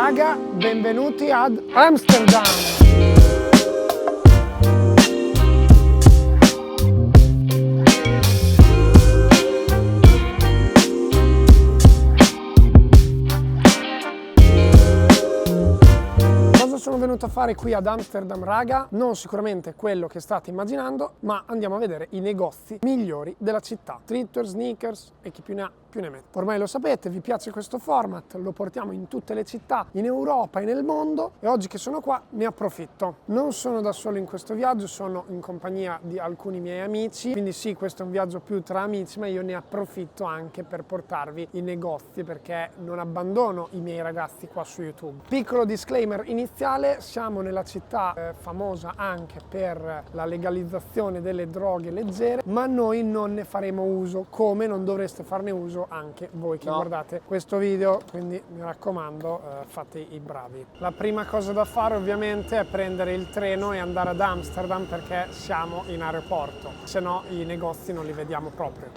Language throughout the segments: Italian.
Raga, benvenuti ad Amsterdam! Sono venuto a fare qui ad Amsterdam, raga, non sicuramente quello che state immaginando, ma andiamo a vedere i negozi migliori della città. Streetwear, sneakers e chi più ne ha più ne mette. Ormai lo sapete, vi piace questo format, lo portiamo in tutte le città, in Europa e nel mondo, e oggi che sono qua ne approfitto. Non sono da solo in questo viaggio, sono in compagnia di alcuni miei amici, quindi sì, questo è un viaggio più tra amici, ma io ne approfitto anche per portarvi i negozi, perché non abbandono i miei ragazzi qua su YouTube. Piccolo disclaimer iniziale: siamo nella città famosa anche per la legalizzazione delle droghe leggere, ma noi non ne faremo uso, come non dovreste farne uso anche voi che guardate questo video, quindi mi raccomando, fate i bravi. La prima cosa da fare ovviamente è prendere il treno e andare ad Amsterdam, perché siamo in aeroporto, se no i negozi non li vediamo proprio.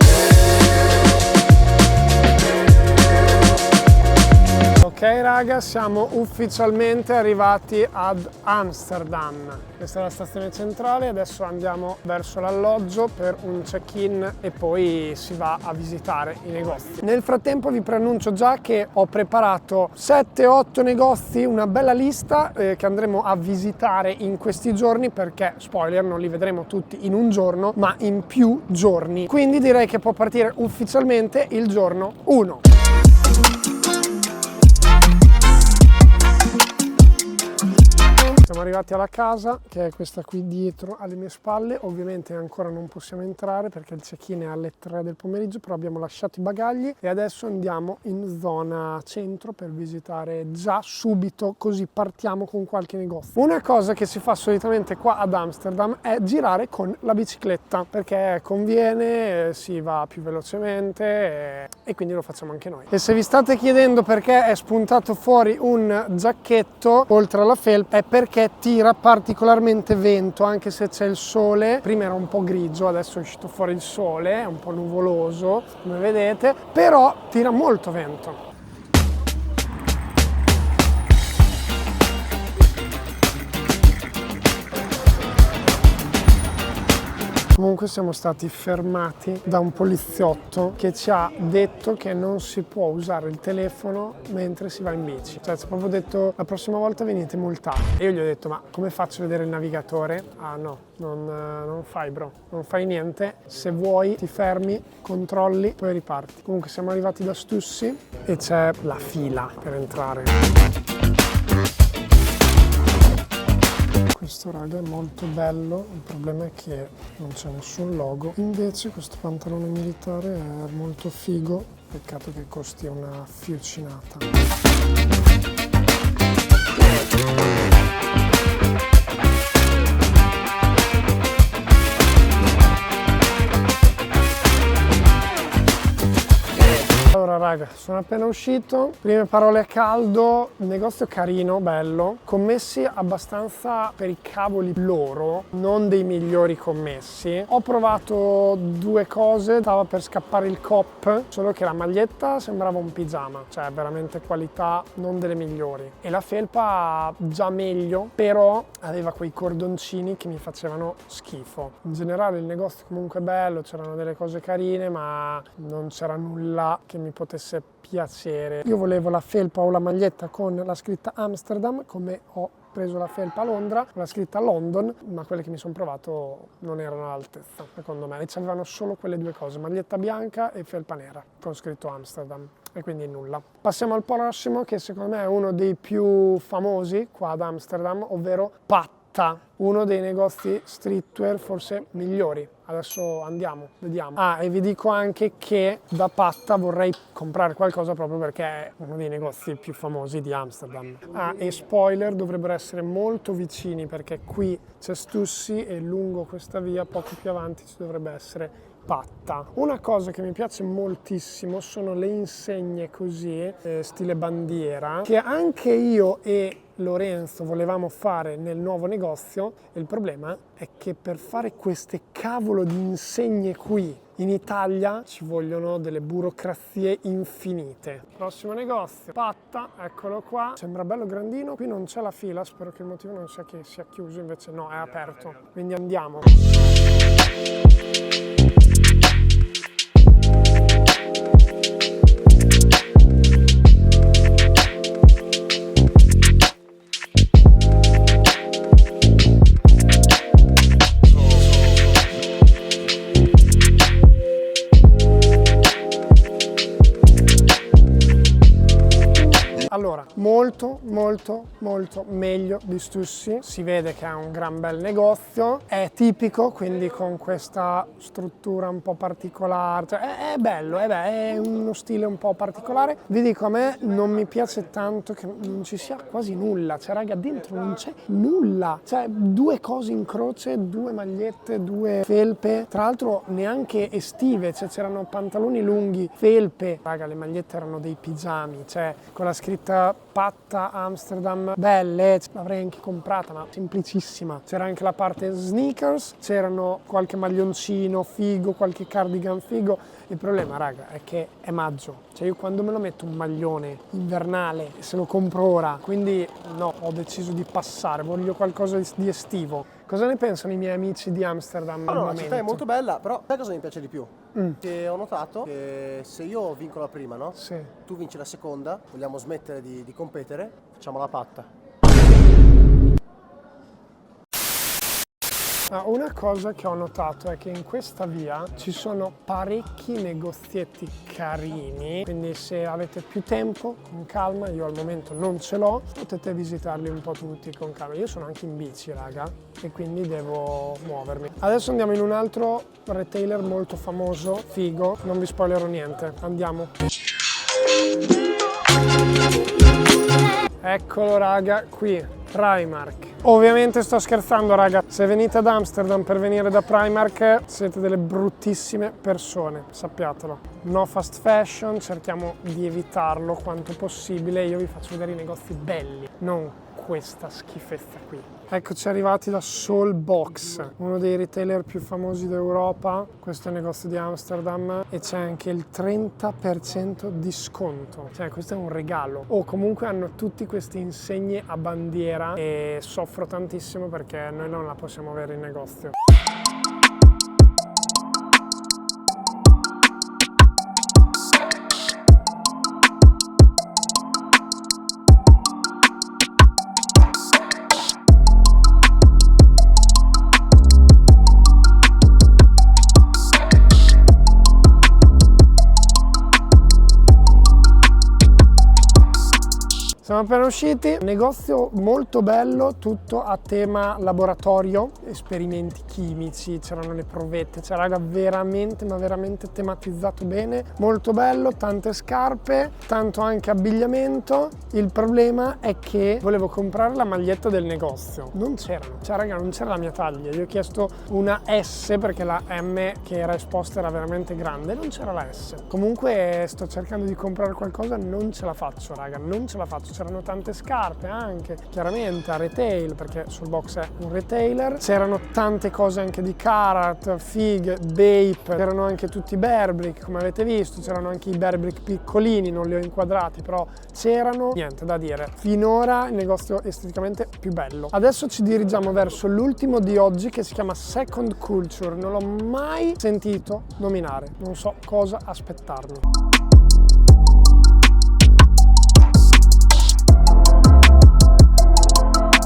Ok raga, siamo ufficialmente arrivati ad Amsterdam. Questa è la stazione centrale, adesso andiamo verso l'alloggio per un check-in e poi si va a visitare i negozi. Nel frattempo vi preannuncio già che ho preparato 7-8 negozi, una bella lista che andremo a visitare in questi giorni, perché, spoiler, non li vedremo tutti in un giorno, ma in più giorni. Quindi direi che può partire ufficialmente il giorno 1. Siamo arrivati alla casa, che è questa qui dietro alle mie spalle. Ovviamente ancora non possiamo entrare perché il check-in è alle 3 del pomeriggio, però abbiamo lasciato i bagagli e adesso andiamo in zona centro per visitare già subito, così partiamo con qualche negozio. Una cosa che si fa solitamente qua ad Amsterdam è girare con la bicicletta, perché conviene, si va più velocemente e quindi lo facciamo anche noi. E se vi state chiedendo perché è spuntato fuori un giacchetto oltre alla felpa, è perché tira particolarmente vento, anche se c'è il sole. Prima era un po' grigio, adesso è uscito fuori il sole, è un po' nuvoloso come vedete, però tira molto vento. Comunque siamo stati fermati da un poliziotto che ci ha detto che non si può usare il telefono mentre si va in bici. Cioè ci ha proprio detto: la prossima volta venite multati. E io gli ho detto: ma come faccio a vedere il navigatore? Ah no, non fai bro, non fai niente. Se vuoi ti fermi, controlli, poi riparti. Comunque siamo arrivati da Stüssy e c'è la fila per entrare. Questo raga è molto bello, il problema è che non c'è nessun logo. Invece questo pantalone militare è molto figo, peccato che costi una fiocinata. Allora raga, sono appena uscito, prime parole a caldo, il negozio carino, bello, commessi abbastanza per i cavoli loro, non dei migliori commessi. Ho provato due cose, stava per scappare il COP, solo che la maglietta sembrava un pigiama, cioè veramente qualità non delle migliori. E la felpa già meglio, però aveva quei cordoncini che mi facevano schifo. In generale il negozio comunque bello, c'erano delle cose carine, ma non c'era nulla che mi potesse piacere. Io volevo la felpa o la maglietta con la scritta Amsterdam, come ho preso la felpa a Londra, con la scritta London, ma quelle che mi sono provato non erano all'altezza, secondo me. E c'avevano solo quelle due cose, maglietta bianca e felpa nera, con scritto Amsterdam, e quindi nulla. Passiamo al prossimo, che secondo me è uno dei più famosi qua ad Amsterdam, ovvero Patta, uno dei negozi streetwear forse migliori. Adesso andiamo, vediamo. Ah, e vi dico anche che da Patta vorrei comprare qualcosa proprio perché è uno dei negozi più famosi di Amsterdam. Ah, e spoiler, dovrebbero essere molto vicini, perché qui c'è Stüssy e lungo questa via, poco più avanti, ci dovrebbe essere Patta. Una cosa che mi piace moltissimo sono le insegne così, stile bandiera, che anche io e Lorenzo volevamo fare nel nuovo negozio. E il problema è che per fare queste cavolo di insegne qui In Italia ci vogliono delle burocrazie infinite. Prossimo negozio, Patta, eccolo qua. Sembra bello grandino, qui non c'è la fila, spero che il motivo non sia che sia chiuso, invece no, è aperto. Quindi andiamo. Allora, molto meglio di Stussy, si vede che è un gran bel negozio, è tipico, quindi con questa struttura un po' particolare, cioè è bello, è uno stile un po' particolare. Vi dico, a me non mi piace tanto che non ci sia quasi nulla, cioè raga, dentro non c'è nulla, cioè 2 cose in croce, 2 magliette, 2 felpe, tra l'altro neanche estive, cioè c'erano pantaloni lunghi, felpe, raga, le magliette erano dei pigiami, cioè con la scritta Patta Amsterdam, belle, l'avrei anche comprata, ma semplicissima. C'era anche la parte sneakers, c'erano qualche maglioncino figo, qualche cardigan figo. Il problema, raga, è che è maggio, cioè io quando me lo metto un maglione invernale se lo compro ora, quindi no, ho deciso di passare, voglio qualcosa di estivo. Cosa ne pensano i miei amici di Amsterdam? Allora, la città è molto bella, però sai cosa mi piace di più? Che ho notato che se io vinco la prima, no? Sì. Tu vinci la seconda, vogliamo smettere di competere, facciamo la patta. Una cosa che ho notato è che in questa via ci sono parecchi negozietti carini, quindi se avete più tempo, con calma, io al momento non ce l'ho, potete visitarli un po' tutti con calma. Io sono anche in bici, raga, e quindi devo muovermi. Adesso andiamo in un altro retailer molto famoso, figo, non vi spoilerò niente, andiamo. Eccolo raga, qui, Primark. Ovviamente sto scherzando raga, se venite ad Amsterdam per venire da Primark siete delle bruttissime persone, sappiatelo. No fast fashion, cerchiamo di evitarlo quanto possibile, io vi faccio vedere i negozi belli, non questa schifezza qui. Eccoci arrivati da Soulbox, uno dei retailer più famosi d'Europa. Questo è il negozio di Amsterdam e c'è anche il 30% di sconto. Cioè questo è un regalo. O comunque hanno tutti questi insegne a bandiera e soffro tantissimo perché noi non la possiamo avere in negozio. Siamo appena usciti, negozio molto bello, tutto a tema laboratorio, esperimenti chimici, c'erano le provette, cioè raga veramente, ma veramente tematizzato bene, molto bello, tante scarpe, tanto anche abbigliamento. Il problema è che volevo comprare la maglietta del negozio, non c'erano, cioè raga non c'era la mia taglia, gli ho chiesto una S perché la M che era esposta era veramente grande, non c'era la S. Comunque sto cercando di comprare qualcosa, non ce la faccio raga, non ce la faccio. C'erano tante scarpe anche, chiaramente a retail, perché Soulbox è un retailer. C'erano tante cose anche di Karat, Fig, Bape, c'erano anche tutti i Bearbrick, come avete visto, c'erano anche i Bearbrick piccolini, non li ho inquadrati, però c'erano, niente da dire. Finora il negozio esteticamente più bello. Adesso ci dirigiamo verso l'ultimo di oggi che si chiama Second Culture, non l'ho mai sentito nominare, non so cosa aspettarmi.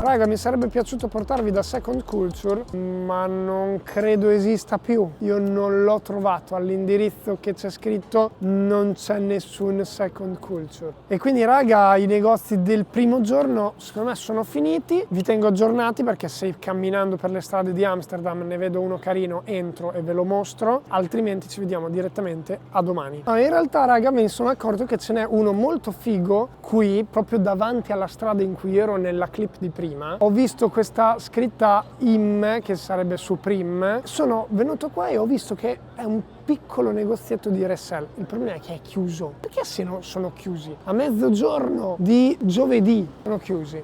Raga, mi sarebbe piaciuto portarvi da Second Culture, ma non credo esista più. Io non l'ho trovato, all'indirizzo che c'è scritto non c'è nessun Second Culture. E quindi raga, i negozi del primo giorno secondo me sono finiti. Vi tengo aggiornati perché se camminando per le strade di Amsterdam ne vedo uno carino, entro e ve lo mostro, altrimenti ci vediamo direttamente a domani. Ma in realtà raga mi sono accorto che ce n'è uno molto figo qui, proprio davanti alla strada in cui ero nella clip di prima. Ho visto questa scritta IM, che sarebbe Supreme. Sono venuto qua e ho visto che è un piccolo negozietto di resell. Il problema è che è chiuso. Perché se no sono chiusi? A mezzogiorno di giovedì sono chiusi.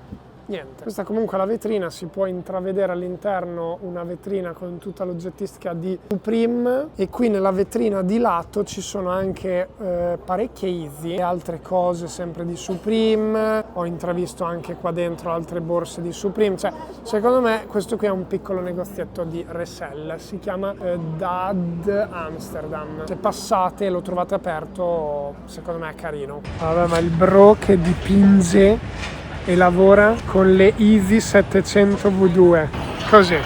niente. Questa comunque è la vetrina, si può intravedere all'interno una vetrina con tutta l'oggettistica di Supreme, e qui nella vetrina di lato ci sono anche parecchie Yeezy e altre cose sempre di Supreme. Ho intravisto anche qua dentro altre borse di Supreme, cioè secondo me questo qui è un piccolo negozietto di resell, si chiama Dad Amsterdam. Se passate e lo trovate aperto, secondo me è carino. Vabbè, ma il bro che dipinge e lavora con le Easy 700 V2 così.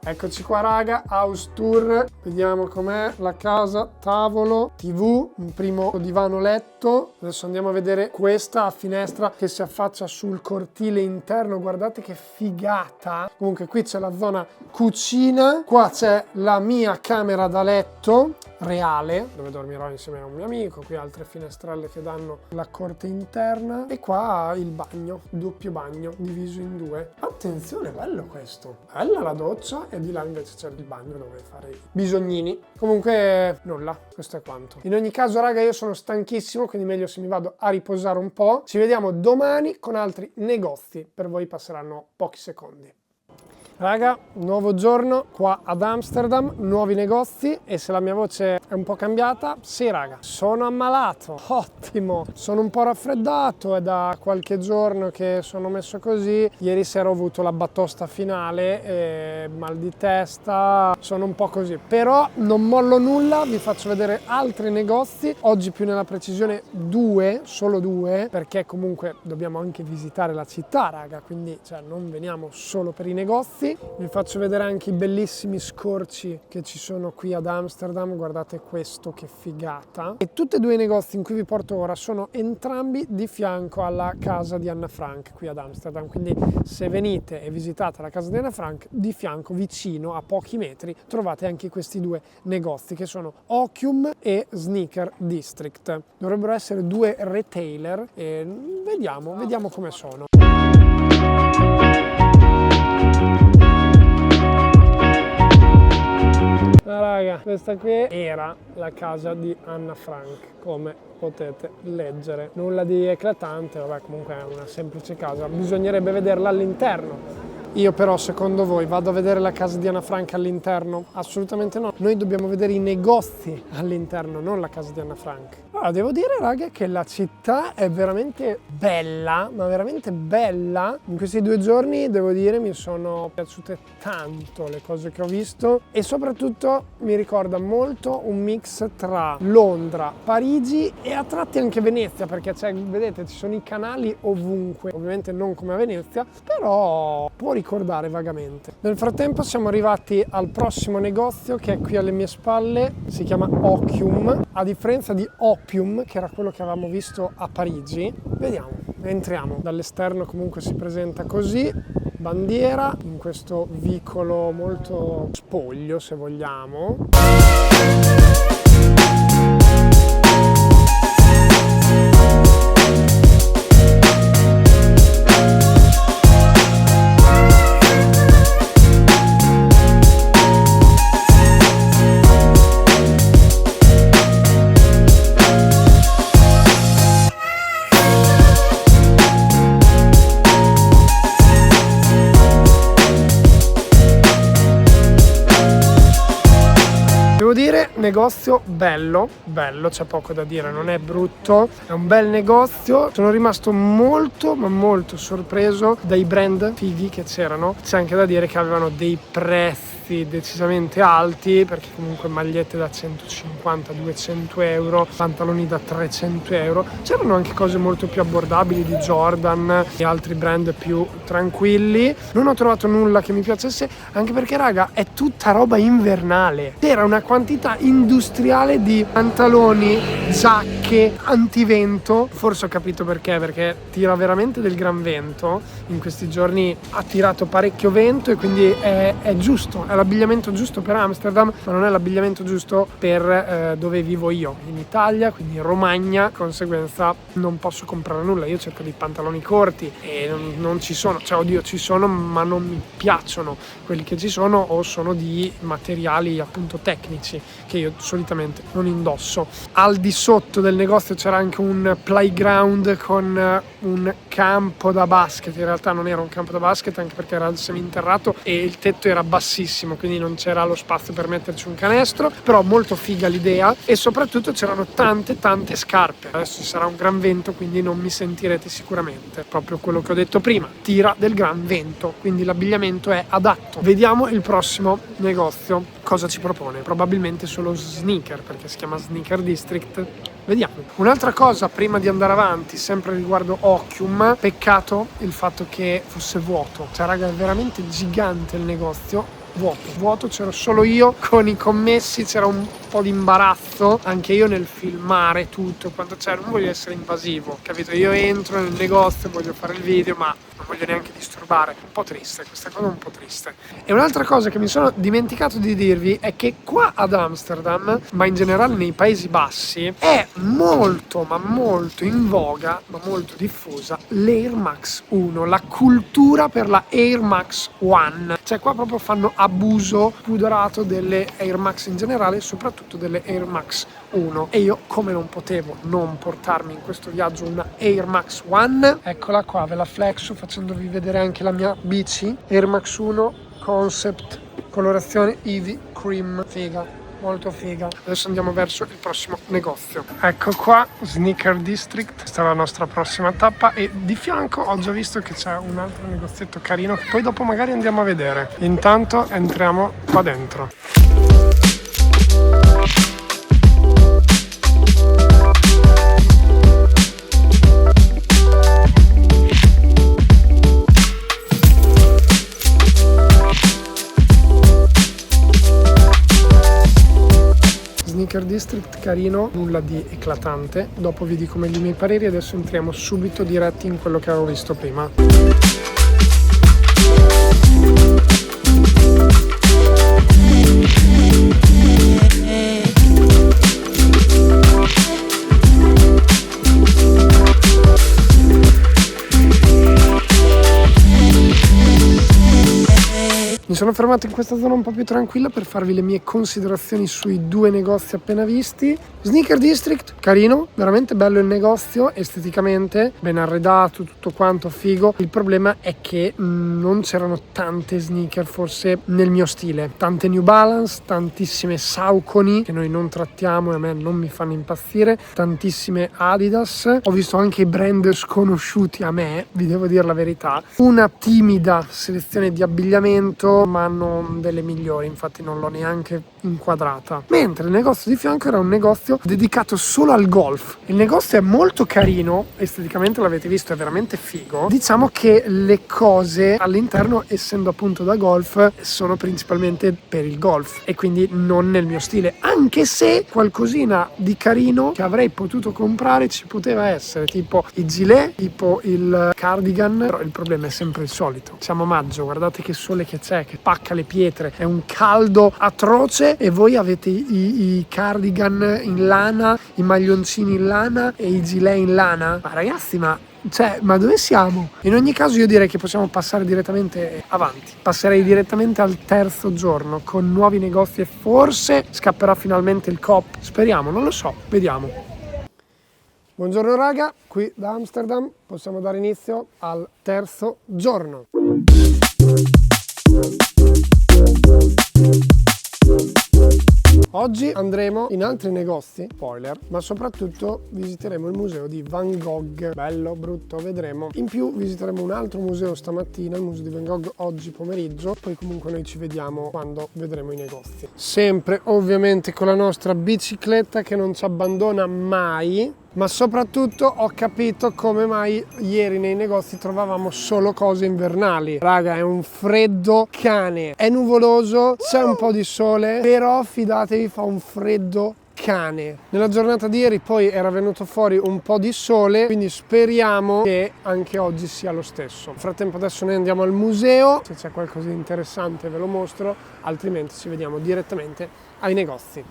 Eccoci qua raga, house tour, vediamo com'è la casa, tavolo, tv, un primo divano letto. Adesso andiamo a vedere questa finestra che si affaccia sul cortile interno, guardate che figata. Comunque qui c'è la zona cucina, qua c'è la mia camera da letto reale, dove dormirò insieme a un mio amico, qui altre finestrelle che danno la corte interna, e qua il bagno, doppio bagno, diviso in due. Attenzione, bello questo, bella la doccia, e di là invece c'è il bagno dove fare i bisognini. Comunque nulla, questo è quanto. In ogni caso raga, io sono stanchissimo, quindi meglio se mi vado a riposare un po'. Ci vediamo domani con altri negozi, per voi passeranno pochi secondi. Raga, nuovo giorno qua ad Amsterdam, nuovi negozi, e se la mia voce è un po' cambiata, sì raga, sono ammalato, ottimo, sono un po' raffreddato, è da qualche giorno che sono messo così. Ieri sera ho avuto la batosta finale, mal di testa, sono un po' così, però non mollo nulla, vi faccio vedere altri negozi, oggi più nella precisione solo due, perché comunque dobbiamo anche visitare la città raga, quindi cioè, non veniamo solo per i negozi. Vi faccio vedere anche i bellissimi scorci che ci sono qui ad Amsterdam, guardate questo che figata. E tutti e due i negozi in cui vi porto ora sono entrambi di fianco alla casa di Anna Frank qui ad Amsterdam, quindi se venite e visitate la casa di Anna Frank, di fianco, vicino, a pochi metri, trovate anche questi due negozi che sono Opium e Sneaker District. Dovrebbero essere due retailer e vediamo come sono. Raga, questa qui era la casa di Anna Frank, come potete leggere. Nulla di eclatante, vabbè, comunque è una semplice casa, bisognerebbe vederla all'interno. Io però, secondo voi, vado a vedere la casa di Anna Frank all'interno? Assolutamente no. Noi dobbiamo vedere i negozi all'interno, non la casa di Anna Frank. Allora, devo dire, raga, che la città è veramente bella, ma veramente bella. In questi 2 giorni, devo dire, mi sono piaciute tanto le cose che ho visto, e soprattutto mi ricorda molto un mix tra Londra, Parigi e a tratti anche Venezia, perché vedete, ci sono i canali ovunque, ovviamente non come a Venezia, però può ricordare vagamente. Nel frattempo siamo arrivati al prossimo negozio che è qui alle mie spalle, si chiama Opium, a differenza di Opium che era quello che avevamo visto a Parigi. Vediamo, entriamo. Dall'esterno comunque si presenta così, bandiera, in questo vicolo molto spoglio se vogliamo. Negozio bello, c'è poco da dire, non è brutto, è un bel negozio. Sono rimasto molto ma molto sorpreso dai brand fighi che c'erano. C'è anche da dire che avevano dei prezzi decisamente alti, perché comunque magliette da 150-200 euro, pantaloni da 300 euro. C'erano anche cose molto più abbordabili di Jordan e altri brand più tranquilli. Non ho trovato nulla che mi piacesse, anche perché raga è tutta roba invernale. C'era una quantità industriale di pantaloni, giacche, antivento. Forse ho capito perché tira veramente del gran vento. In questi giorni ha tirato parecchio vento e quindi è giusto, è l'abbigliamento giusto per Amsterdam, ma non è l'abbigliamento giusto per dove vivo io, in Italia, quindi in Romagna. Di conseguenza non posso comprare nulla. Io cerco dei pantaloni corti e non ci sono, cioè oddio ci sono, ma non mi piacciono quelli che ci sono, o sono di materiali appunto tecnici. che io solitamente non indosso. Al di sotto del negozio c'era anche un playground con un campo da basket. In realtà non era un campo da basket, anche perché era seminterrato e il tetto era bassissimo, quindi non c'era lo spazio per metterci un canestro, però molto figa l'idea, e soprattutto c'erano tante scarpe. Adesso ci sarà un gran vento, quindi non mi sentirete sicuramente, proprio quello che ho detto prima, tira del gran vento, quindi l'abbigliamento è adatto. Vediamo il prossimo negozio cosa ci propone. Probabilmente solo sneaker, perché si chiama Sneaker District. Vediamo. Un'altra cosa prima di andare avanti, sempre riguardo Ochium, peccato il fatto che fosse vuoto. Cioè raga, è veramente gigante il negozio. Vuoto, c'ero solo io con i commessi, c'era un po' di imbarazzo anche io nel filmare tutto quanto c'era. Non voglio essere invasivo, capito? Io entro nel negozio, voglio fare il video, ma non voglio neanche disturbare. Un po' triste, questa cosa è un po' triste. E un'altra cosa che mi sono dimenticato di dirvi è che qua ad Amsterdam, ma in generale nei Paesi Bassi, è molto ma molto in voga, ma molto diffusa, l'Air Max 1, la cultura per la Air Max One. Cioè qua proprio fanno abuso pudorato delle Air Max in generale, soprattutto delle Air Max 1, e io, come non potevo non portarmi in questo viaggio una Air Max One, eccola qua, ve la flexo facendovi vedere anche la mia bici Air Max 1 Concept colorazione Eevee Cream, figa, molto figa. Adesso andiamo verso il prossimo negozio. Ecco qua, Sneaker District, questa è la nostra prossima tappa, e di fianco ho già visto che c'è un altro negozietto carino che poi dopo magari andiamo a vedere. Intanto entriamo qua dentro. Sneaker District carino, nulla di eclatante. Dopo vi dico meglio i miei pareri, adesso entriamo subito diretti in quello che avevo visto prima. Mi sono fermato in questa zona un po' più tranquilla per farvi le mie considerazioni sui due negozi appena visti. Sneaker District, carino, veramente bello il negozio, esteticamente, ben arredato, tutto quanto figo. Il problema è che non c'erano tante sneaker forse nel mio stile. Tante New Balance, tantissime Saucony, che noi non trattiamo e a me non mi fanno impazzire, tantissime Adidas. Ho visto anche i brand sconosciuti a me, vi devo dire la verità. Una timida selezione di abbigliamento, ma non delle migliori, infatti non l'ho neanche inquadrata. Mentre il negozio di fianco era un negozio dedicato solo al golf. Il negozio è molto carino, esteticamente l'avete visto, è veramente figo. Diciamo che le cose all'interno, essendo appunto da golf, sono principalmente per il golf e quindi non nel mio stile, anche se qualcosina di carino che avrei potuto comprare ci poteva essere, tipo i gilet, tipo il cardigan, però il problema è sempre il solito. Siamo a maggio, guardate che sole che c'è, che pacca le pietre, è un caldo atroce e voi avete i cardigan in lana, i maglioncini in lana e i gilet in lana. Ma ragazzi, ma dove siamo? In ogni caso io direi che possiamo passare direttamente avanti. Passerei direttamente al terzo giorno con nuovi negozi e forse scapperà finalmente il Coop. Speriamo, non lo so, vediamo. Buongiorno raga, qui da Amsterdam possiamo dare inizio al terzo giorno. Oggi andremo in altri negozi, spoiler, ma soprattutto visiteremo il museo di Van Gogh. Bello, brutto, vedremo. In più visiteremo un altro museo stamattina, il museo di Van Gogh oggi pomeriggio, poi comunque noi ci vediamo quando vedremo i negozi. Sempre ovviamente con la nostra bicicletta che non ci abbandona mai. Ma soprattutto ho capito come mai ieri nei negozi trovavamo solo cose invernali. Raga, è un freddo cane, è nuvoloso, c'è un po' di sole, però fidatevi, fa un freddo cane. Nella giornata di ieri poi era venuto fuori un po' di sole, quindi speriamo che anche oggi sia lo stesso. Nel frattempo adesso noi andiamo al museo, se c'è qualcosa di interessante ve lo mostro, altrimenti ci vediamo direttamente ai negozi.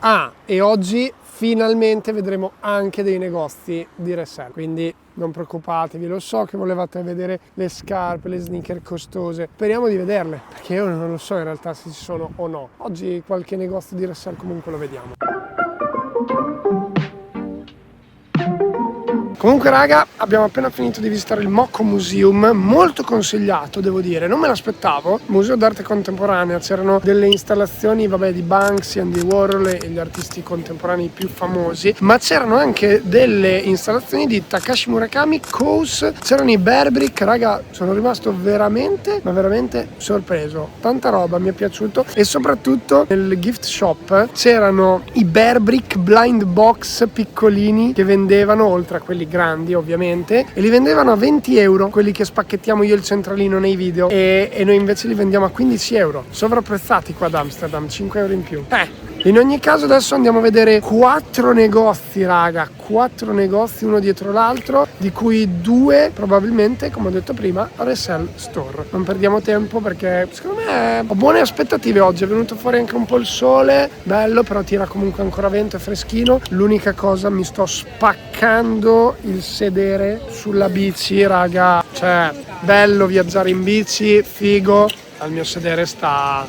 E oggi finalmente vedremo anche dei negozi di resell, quindi non preoccupatevi, lo so che volevate vedere le scarpe, le sneaker costose, speriamo di vederle, perché io non lo so in realtà se ci sono o no. Oggi qualche negozio di resell comunque lo vediamo. Comunque raga, abbiamo appena finito di visitare il Mocco Museum, molto consigliato devo dire, non me l'aspettavo, museo d'arte contemporanea, c'erano delle installazioni di Banksy, Andy Warhol e gli artisti contemporanei più famosi, ma c'erano anche delle installazioni di Takashi Murakami, Kous, c'erano i Bear Brick, raga, sono rimasto veramente sorpreso, tanta roba, mi è piaciuto, e soprattutto nel gift shop c'erano i Bear Brick blind box piccolini che vendevano, oltre a quelli grandi ovviamente, e li vendevano a 20 euro, quelli che spacchettiamo io il centralino nei video, e noi invece li vendiamo a 15 euro, sovrapprezzati qua ad Amsterdam, 5 euro in più. In ogni caso adesso andiamo a vedere 4 negozi raga, 4 negozi uno dietro l'altro, di cui 2 probabilmente, come ho detto prima, resell store. Non perdiamo tempo perché secondo me ho buone aspettative oggi, è venuto fuori anche un po' il sole, bello, però tira comunque ancora vento, è freschino. L'unica cosa, mi sto spaccando il sedere sulla bici raga, cioè bello viaggiare in bici, figo, al mio sedere sta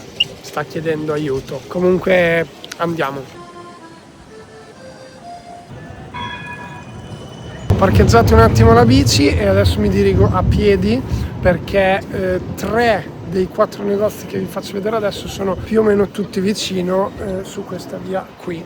chiedendo aiuto. Comunque andiamo. Ho parcheggiato un attimo la bici e adesso mi dirigo a piedi perché 3 dei 4 negozi che vi faccio vedere adesso sono più o meno tutti vicino su questa via qui.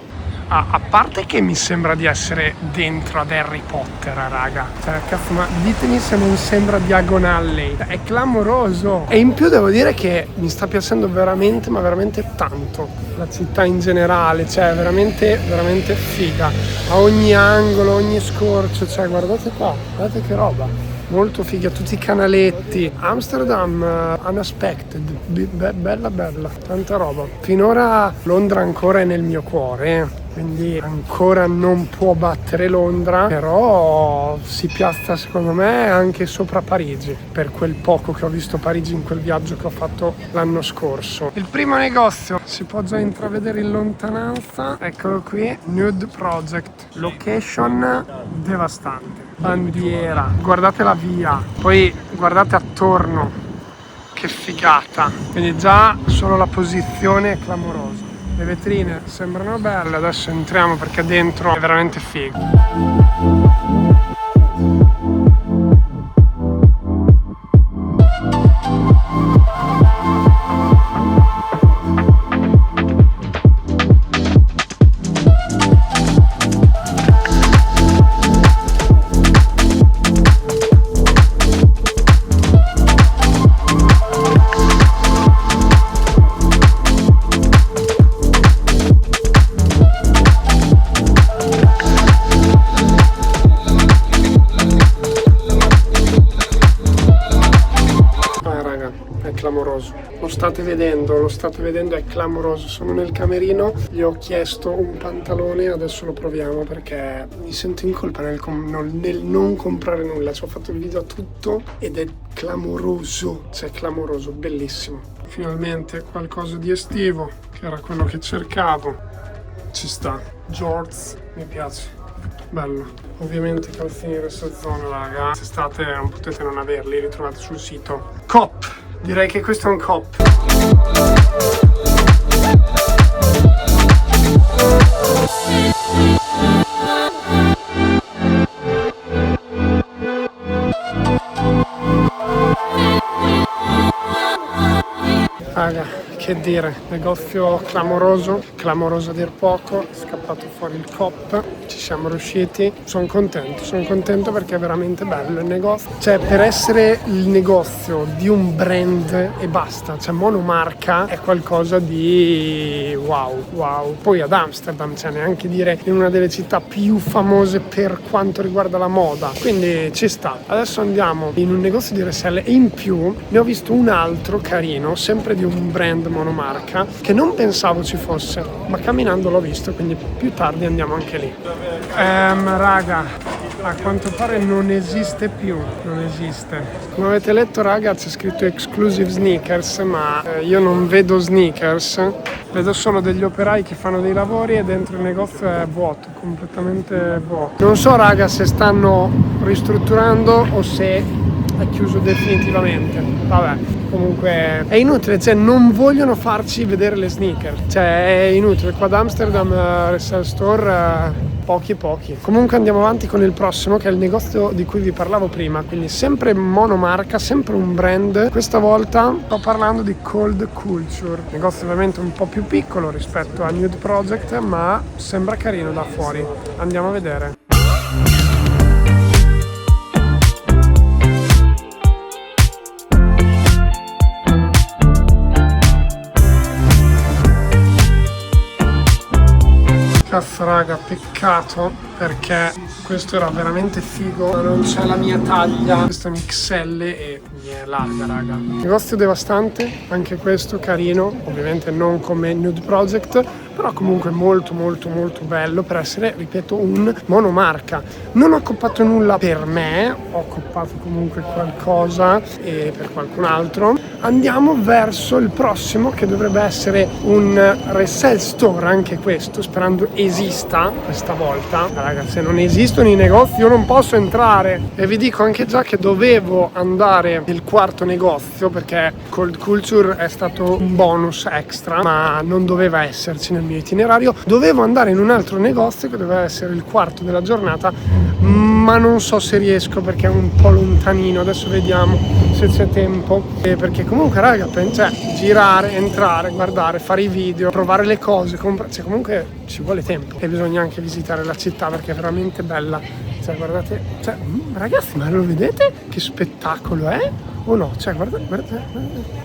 A parte che mi sembra di essere dentro ad Harry Potter, raga. Cioè, cazzo, ma ditemi se non sembra Diagon Alley. È clamoroso. E in più devo dire che mi sta piacendo veramente, ma veramente tanto. La città in generale, cioè, veramente figa. A ogni angolo, ogni scorcio, cioè, guardate qua, guardate che roba. Molto figa, tutti i canaletti. Amsterdam, unexpected, bella, tanta roba. Finora Londra ancora è nel mio cuore, quindi ancora non può battere Londra, però si piazza secondo me anche sopra Parigi, per quel poco che ho visto Parigi in quel viaggio che ho fatto l'anno scorso. Il primo negozio si può già intravedere in lontananza, eccolo qui, Nude Project, location devastante. Bandiera, guardate la via, poi guardate attorno, che figata, quindi già solo la posizione è clamorosa. Le vetrine sembrano belle, adesso entriamo perché dentro è veramente figo. Lo state vedendo, è clamoroso. Sono nel camerino, gli ho chiesto un pantalone, adesso lo proviamo perché mi sento in colpa nel non comprare nulla. Ci ho fatto il video a tutto ed è clamoroso, cioè clamoroso, bellissimo. Finalmente qualcosa di estivo, che era quello che cercavo. Ci sta. Jorts, mi piace. Bello. Ovviamente calzini Resto Zone, raga. Se state non potete non averli, li trovate sul sito. Cop! Direi che questo è un cop. Raga, che dire, negozio clamoroso a dir poco, è scappato fuori il cop, ci siamo riusciti, sono contento perché è veramente bello il negozio, cioè per essere il negozio di un brand e basta, cioè monomarca, è qualcosa di wow, poi ad Amsterdam, cioè neanche dire in una delle città più famose per quanto riguarda la moda, quindi ci sta. Adesso andiamo in un negozio di resell e in più ne ho visto un altro carino, sempre di un brand monomarca, che non pensavo ci fosse, ma camminando l'ho visto, quindi più tardi andiamo anche lì. Raga, a quanto pare non esiste più, non esiste. Come avete letto, raga, c'è scritto exclusive sneakers, ma io non vedo sneakers, vedo solo degli operai che fanno dei lavori e dentro il negozio è vuoto, completamente vuoto. Non so, raga, se stanno ristrutturando o se è chiuso definitivamente. Vabbè, comunque è inutile, cioè non vogliono farci vedere le sneaker, cioè è inutile. Qua ad Amsterdam Resell Store pochi. Comunque andiamo avanti con il prossimo, che è il negozio di cui vi parlavo prima, quindi sempre monomarca, sempre un brand. Questa volta sto parlando di Cold Culture, negozio ovviamente un po' più piccolo rispetto a Nude Project, ma sembra carino da fuori. Andiamo a vedere. Cazzo, raga, peccato, perché questo era veramente figo, ma non c'è la mia taglia, questo è un XL e mi è larga, raga. Negozio devastante, anche questo carino, ovviamente non come Nude Project, però comunque molto bello per essere, ripeto, un monomarca. Non ho coppato nulla per me, ho coppato comunque qualcosa e per qualcun altro. Andiamo verso il prossimo, che dovrebbe essere un resell store, anche questo, sperando esista questa volta. Ragazzi, se non esistono i negozi io non posso entrare, e vi dico anche già che dovevo andare nel quarto negozio perché Cold Culture è stato un bonus extra, ma non doveva esserci nel mio itinerario. Dovevo andare in un altro negozio che doveva essere il quarto della giornata, ma non so se riesco perché è un po' lontanino. Adesso vediamo se c'è tempo, perché comunque, raga, cioè, girare, entrare, guardare, fare i video, provare le cose, cioè comunque ci vuole tempo, e bisogna anche visitare la città perché è veramente bella. Cioè, guardate, cioè, ragazzi, ma lo vedete che spettacolo è? O no? Cioè, guardate,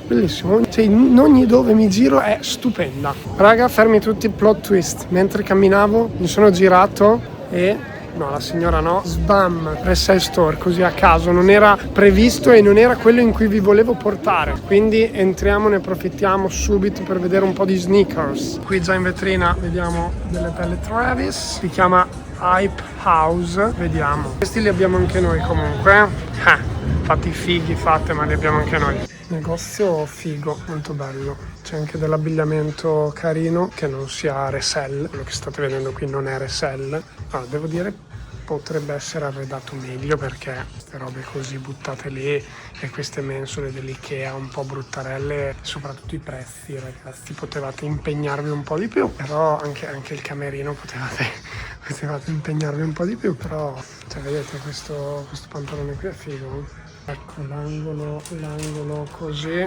bellissimo. Cioè, in ogni dove mi giro è stupenda. Raga, fermi tutti, plot twist. Mentre camminavo mi sono girato e... no, la signora no, sbam, Resell Store, così a caso, non era previsto e non era quello in cui vi volevo portare, quindi entriamo, ne approfittiamo subito per vedere un po' di sneakers. Qui già in vetrina vediamo delle belle Travis, si chiama Hype House, vediamo. Questi li abbiamo anche noi comunque, fatti fighi, ma li abbiamo anche noi. Negozio figo, molto bello. C'è anche dell'abbigliamento carino, che non sia Resell. Quello che state vedendo qui non è Resell. Allora, devo dire, potrebbe essere arredato meglio, perché queste robe così buttate lì e queste mensole dell'Ikea un po' bruttarelle, soprattutto i prezzi, ragazzi, potevate impegnarvi un po' di più, però anche il camerino potevate impegnarvi un po' di più, però, cioè, vedete, questo pantalone qui è figo. Ecco, l'angolo così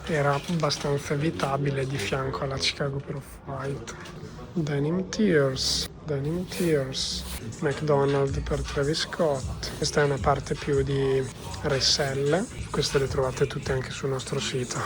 era abbastanza evitabile di fianco alla Chicago per Off-White. Denim Tears, McDonald's per Travis Scott. Questa è una parte più di Resell, queste le trovate tutte anche sul nostro sito.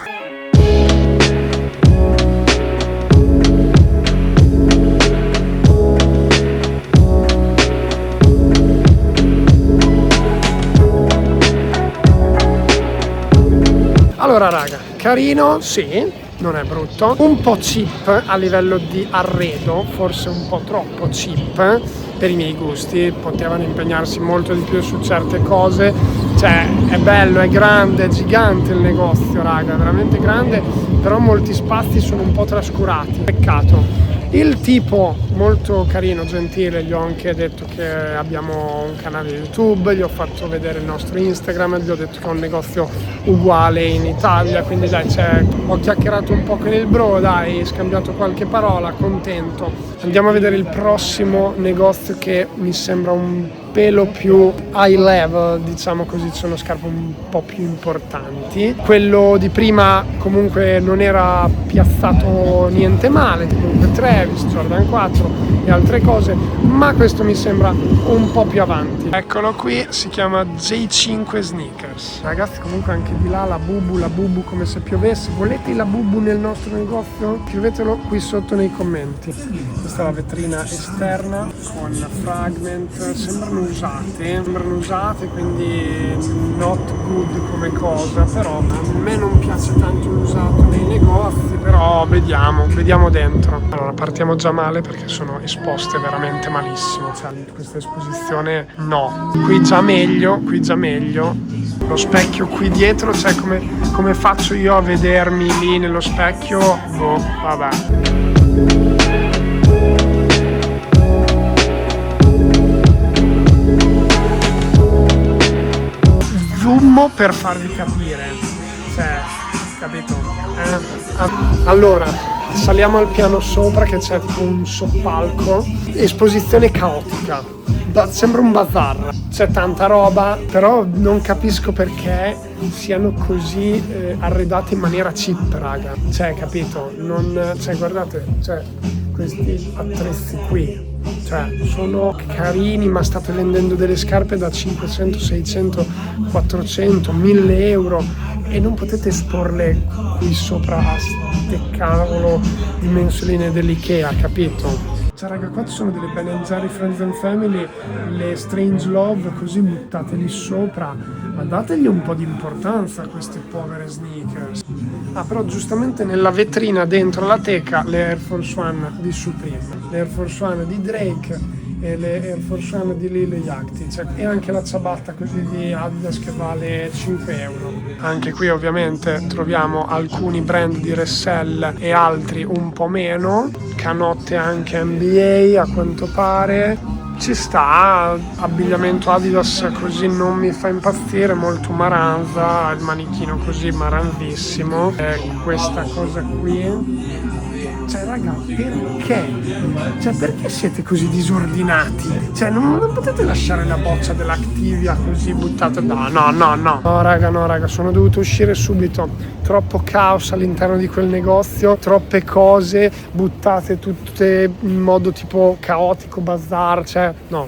Allora, raga, carino, sì, non è brutto, un po' cheap a livello di arredo, forse un po' troppo cheap per i miei gusti, potevano impegnarsi molto di più su certe cose. Cioè, è bello, è grande, è gigante il negozio, raga, veramente grande, però molti spazi sono un po' trascurati, peccato. Il tipo molto carino, gentile, gli ho anche detto che abbiamo un canale YouTube, gli ho fatto vedere il nostro Instagram, gli ho detto che è un negozio uguale in Italia, quindi dai, ho chiacchierato un po' con il bro, dai, scambiato qualche parola, contento. Andiamo a vedere il prossimo negozio, che mi sembra un pelo più high level, diciamo così, ci sono scarpe un po' più importanti. Quello di prima comunque non era piazzato niente male, comunque Travis, Jordan 4, e altre cose, ma questo mi sembra un po' più avanti. Eccolo qui, si chiama J5 Sneakers. Ragazzi, comunque anche di là la bubu come se piovesse. Volete la bubu nel nostro negozio? Scrivetelo qui sotto nei commenti. Questa è la vetrina esterna con fragment, sembrano usate, quindi not good come cosa, però a me non piace tanto l'usato nei negozi, però vediamo dentro. Allora, partiamo già male perché sono esposte veramente malissimo, cioè questa esposizione no. Qui già meglio. Lo specchio qui dietro, cioè come faccio io a vedermi lì nello specchio? Boh, vabbè. Zoom per farvi capire, cioè, capito? Allora, saliamo al piano sopra che c'è tipo un soppalco, esposizione caotica. Sembra un bazar, c'è tanta roba, però non capisco perché siano così arredati in maniera cheap, raga. Cioè, capito? Guardate, questi attrezzi qui, sono carini, ma state vendendo delle scarpe da 500, 600, 400, 1000 euro e non potete esporle qui sopra a ste cavolo di mensoline dell'Ikea, capito? Cioè raga, qua ci sono delle Ben & Jerry Friends and Family, le Strange Love così buttate lì sopra, ma dategli un po' di importanza a queste povere sneakers. Ah, però giustamente nella vetrina dentro la teca le Air Force One di Supreme, le Air Force One di Drake e le Air Force One di Lil Yachty, e anche la ciabatta così di Adidas che vale 5 euro. Anche qui ovviamente troviamo alcuni brand di resell e altri un po' meno, canotte anche NBA a quanto pare. Ci sta, abbigliamento Adidas così non mi fa impazzire, molto maranza, il manichino così maranzissimo, questa cosa qui. Raga, perché? Perché siete così disordinati? Non potete lasciare la boccia dell'Activia così buttata? No. No, raga, sono dovuto uscire subito. Troppo caos all'interno di quel negozio, troppe cose buttate tutte in modo tipo caotico, bazar, no.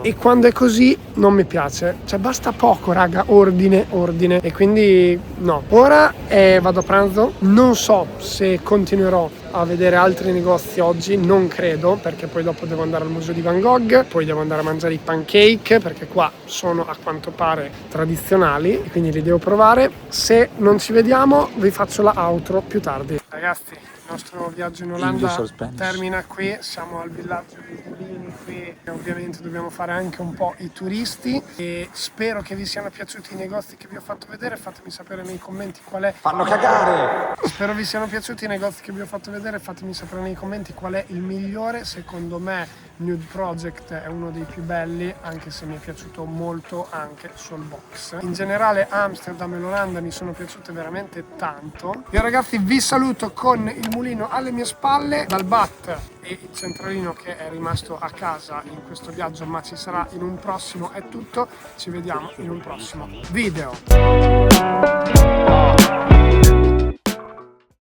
E quando è così non mi piace. Basta poco, raga, ordine. E quindi no. Ora vado a pranzo, non so se continuerò a vedere altri negozi oggi, non credo, perché poi dopo devo andare al museo di Van Gogh, poi devo andare a mangiare i pancake perché qua sono a quanto pare tradizionali e quindi li devo provare. Se non ci vediamo vi faccio la outro più tardi. Ragazzi, il nostro viaggio in Olanda termina qui, siamo al villaggio di Udine qui e ovviamente dobbiamo fare anche un po' i turisti e spero che vi siano piaciuti i negozi che vi ho fatto vedere, fatemi sapere nei commenti qual è. Fanno cagare! Spero vi siano piaciuti i negozi che vi ho fatto vedere, fatemi sapere nei commenti qual è il migliore. Secondo me Nude Project è uno dei più belli, anche se mi è piaciuto molto anche Soulbox. In generale Amsterdam e l'Olanda mi sono piaciute veramente tanto. Io ragazzi vi saluto con il mulino alle mie spalle, dal BAT e il centralino che è rimasto a casa in questo viaggio, ma ci sarà in un prossimo. È tutto, ci vediamo in un prossimo video.